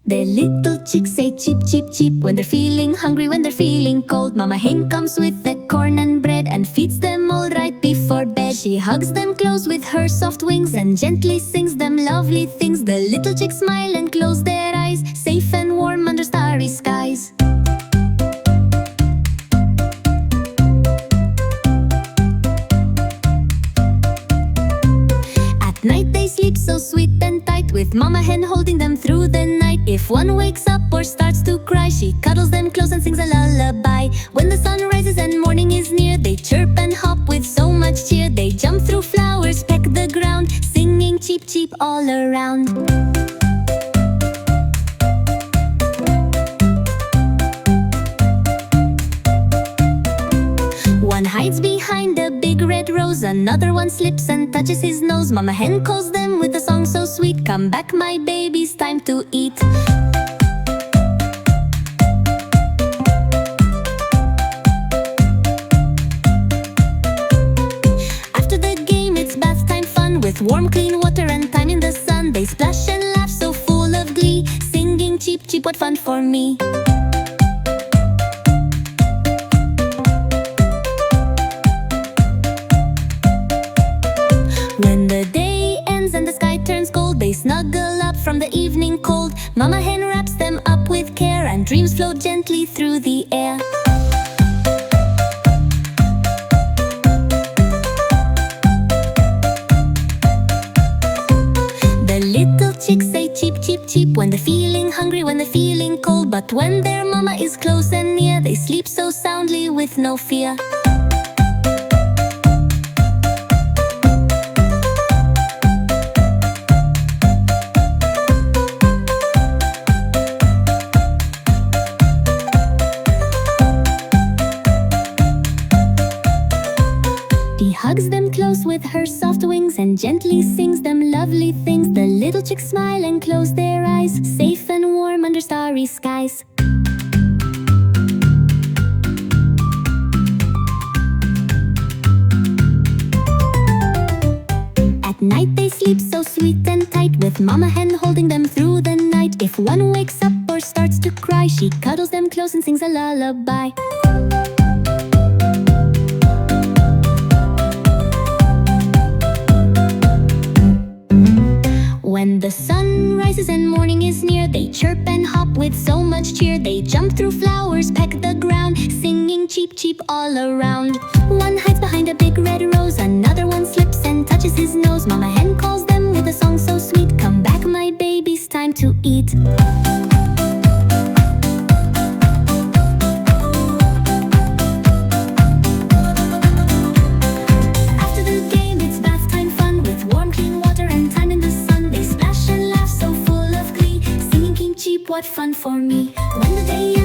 The little chicks say cheep, cheep, cheep when they're feeling hungry, when they're feeling cold. Mama hen comes with the corn and bread and feeds them all right before bed. She hugs them close with her soft wings and gently sings them lovely things. The little chicks smile and close their eyes, safe and warm under starry skies. At night they sleep so sweet and tight, with Mama hen holding them through the night. If one wakes up or starts to cry, she cuddles them close and sings a lullaby. When the sun rises and morning is near, they chirp and hop with so much cheer. They jump through flowers, peck the ground, singing cheep cheep all around. One hides behind a big red rose, another one slips and touches his nose. Mama hen calls them with a song so sweet, "Come back, my babies, time to eat." After the game, it's bath time fun, with warm clean water and time in the sun. They splash and laugh so full of glee, singing cheep cheep, what fun for me. When the day ends and the sky turns gold, they snuggle up from the evening cold. Mama hen wraps them up with care, and dreams float gently through the air. The little chicks say cheep, cheep, cheep when they're feeling hungry, when they're feeling cold. But when their mama is close and near, they sleep so soundly with no fear. She hugs them close with her soft wings and gently sings them lovely things. The little chicks smile and close their eyes, safe and warm under starry skies. At night they sleep so sweet and tight, with Mama hen holding them through the night. If one wakes up or starts to cry, she cuddles them close and sings a lullaby. When the sun rises and morning is near, they chirp and hop with so much cheer. They jump through flowers, peck the ground, singing cheep cheep all around. One hides behind a big red rose, another one slips and touches his nose. Mama hen calls them with a song so sweet, "Come back, my babies, time to eat." What fun for me. When the day